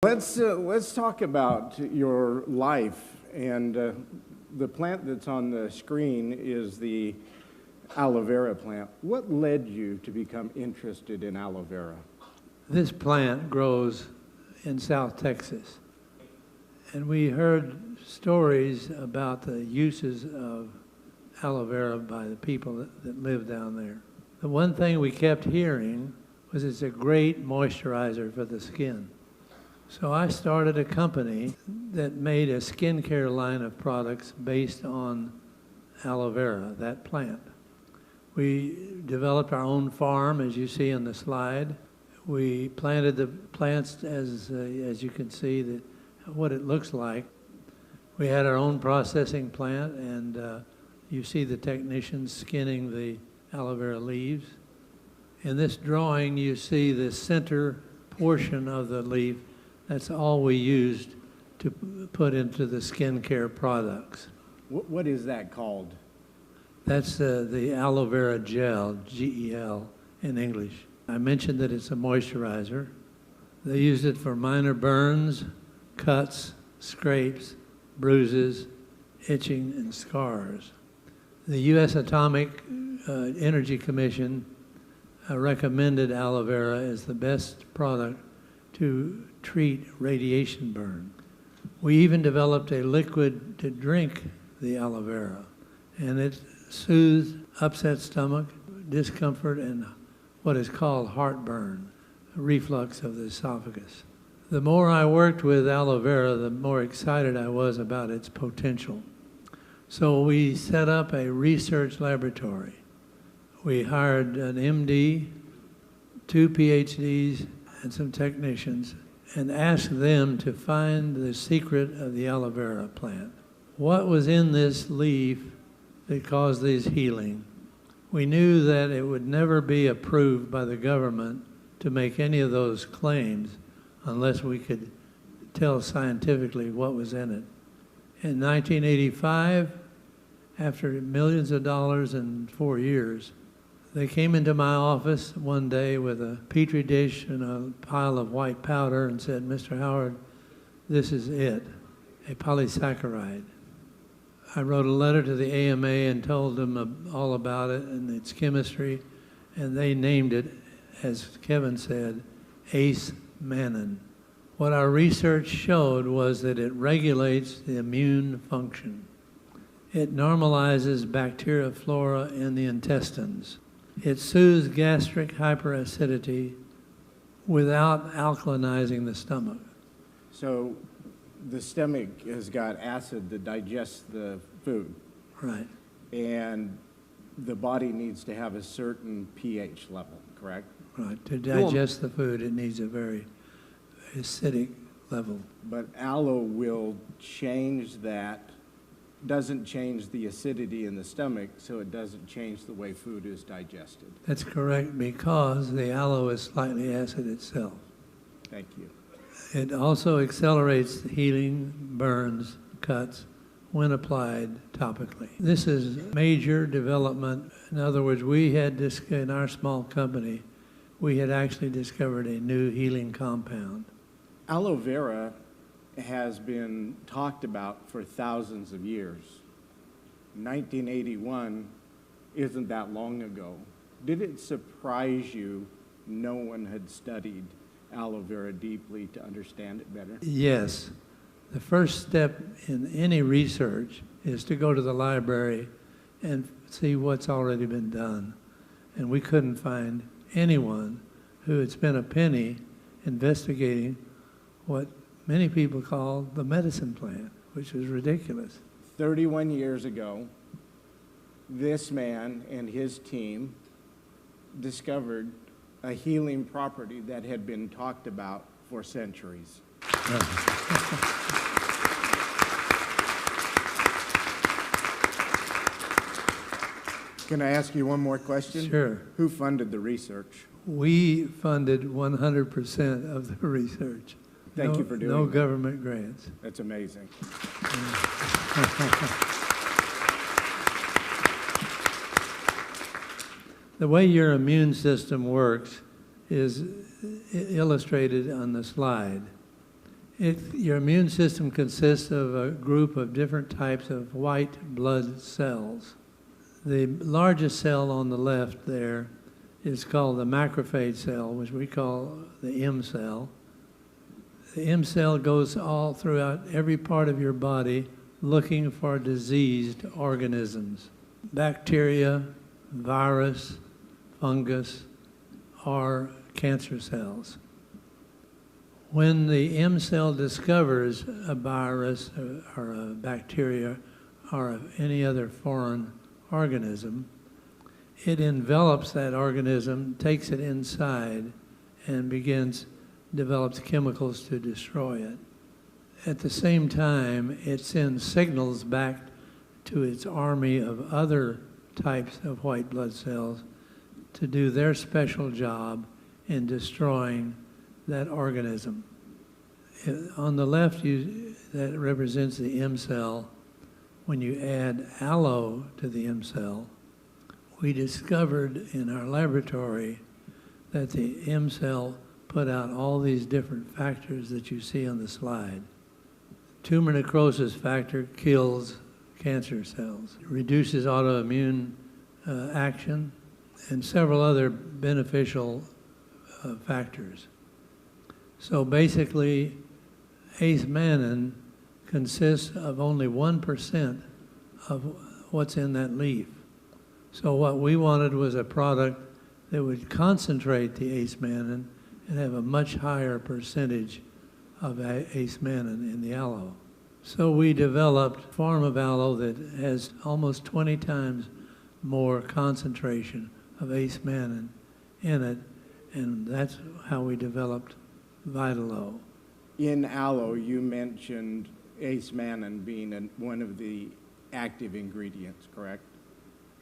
Let's talk about your life, and the plant that's on the screen is the aloe vera plant. What led you to become interested in aloe vera? This plant grows in South Texas, and we heard stories about the uses of aloe vera by the people that live down there. The one thing we kept hearing was it's a great moisturizer for the skin. So I started a company that made a skincare line of products based on aloe vera, that plant. We developed our own farm, as you see on the slide. We planted the plants as you can see what it looks like. We had our own processing plant, and you see the technicians skinning the aloe vera leaves. In this drawing, you see the center portion of the leaf. That's all we used to put into the skincare products. What is that called? That's the aloe vera gel, G-E-L in English. I mentioned that it's a moisturizer. They used it for minor burns, cuts, scrapes, bruises, itching, and scars. The U.S. Atomic Energy Commission recommended aloe vera as the best product to treat radiation burn. We even developed a liquid to drink the aloe vera, and it soothes upset stomach, discomfort, and what is called heartburn, reflux of the esophagus. The more I worked with aloe vera, the more excited I was about its potential. So we set up a research laboratory. We hired an MD, 2 PhDs, and some technicians, and asked them to find the secret of the aloe vera plant. What was in this leaf that caused this healing? We knew that it would never be approved by the government to make any of those claims unless we could tell scientifically what was in it. In 1985, after millions of dollars in 4 years, they came into my office one day with a petri dish and a pile of white powder and said, "Mr. Howard, this is it, a polysaccharide." I wrote a letter to the AMA and told them all about it and its chemistry, and they named it, as Kevin said, Acemannan. What our research showed was that it regulates the immune function. It normalizes bacteria flora in the intestines. It soothes gastric hyperacidity without alkalinizing the stomach. So the stomach has got acid that digests the food. Right. And the body needs to have a certain pH level, correct? Right. To digest the food, it needs a very acidic level. But aloe will change that. Doesn't change the acidity in the stomach, so it doesn't change the way food is digested. That's correct, because the aloe is slightly acid itself. Thank you. It also accelerates healing, burns, cuts, when applied topically. This is major development. In other words, we had, in our small company, we had actually discovered a new healing compound. Aloe vera has been talked about for thousands of years. 1981 isn't that long ago. Did it surprise you no one had studied aloe vera deeply to understand it better? Yes. The first step in any research is to go to the library and see what's already been done. And we couldn't find anyone who had spent a penny investigating what many people call the medicine plant, which is ridiculous. 31 years ago, this man and his team discovered a healing property that had been talked about for centuries. Can I ask you one more question? Sure. Who funded the research? We funded 100% of the research. Thank you for doing No that. government grants. That's amazing. The way your immune system works is illustrated on the slide. Your immune system consists of a group of different types of white blood cells. The largest cell on the left there is called the macrophage cell, which we call the M cell. The M cell goes all throughout every part of your body looking for diseased organisms. Bacteria, virus, fungus, or cancer cells. When the M cell discovers a virus or a bacteria or any other foreign organism, it envelops that organism, takes it inside, and develops chemicals to destroy it. At the same time, it sends signals back to its army of other types of white blood cells to do their special job in destroying that organism. On the left, that represents the M cell. When you add aloe to the M cell, we discovered in our laboratory that the M cell put out all these different factors that you see on the slide. Tumor necrosis factor kills cancer cells, reduces autoimmune action, and several other beneficial factors. So basically, Acemannan consists of only 1% of what's in that leaf. So what we wanted was a product that would concentrate the Acemannan and have a much higher percentage of Acemannan in the aloe. So we developed a form of aloe that has almost 20 times more concentration of Acemannan in it, and that's how we developed Vitalo. In aloe, you mentioned Acemannan being one of the active ingredients, correct?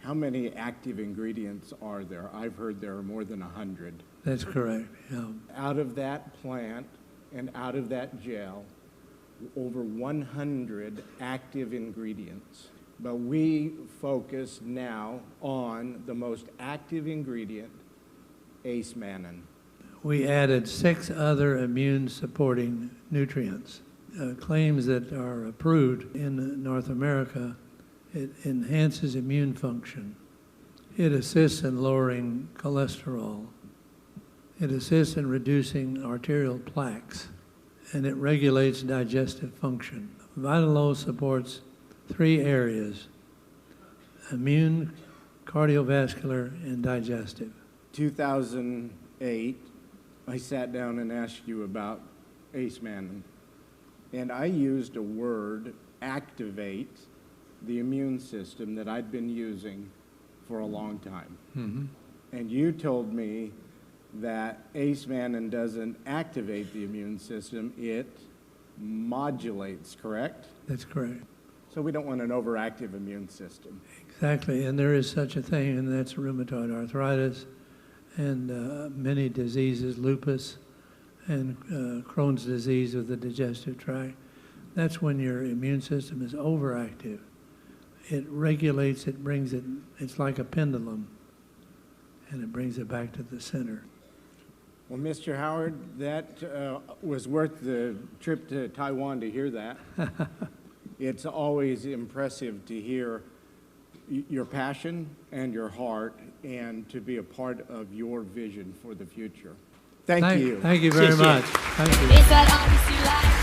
How many active ingredients are there? I've heard there are more than 100. That's correct, yeah. Out of that plant and out of that gel, over 100 active ingredients. But we focus now on the most active ingredient, Acemannan. We added 6 other immune-supporting nutrients. Claims that are approved in North America. It enhances immune function. It assists in lowering cholesterol. It assists in reducing arterial plaques. And it regulates digestive function. Vitalo supports 3 areas: immune, cardiovascular, and digestive. 2008, I sat down and asked you about Acemannan, and I used a word, activate, the immune system that I'd been using for a long time. Mm-hmm. And you told me that Acemannan doesn't activate the immune system, it modulates, correct? That's correct. So we don't want an overactive immune system. Exactly, and there is such a thing, and that's rheumatoid arthritis and many diseases, lupus and Crohn's disease of the digestive tract. That's when your immune system is overactive. It regulates, it brings it, it's like a pendulum, and it brings it back to the center. Well, Mr. Howard, that was worth the trip to Taiwan to hear that. It's always impressive to hear your passion and your heart and to be a part of your vision for the future. Thank you. Thank you very much. Thank you. Is that all you see like?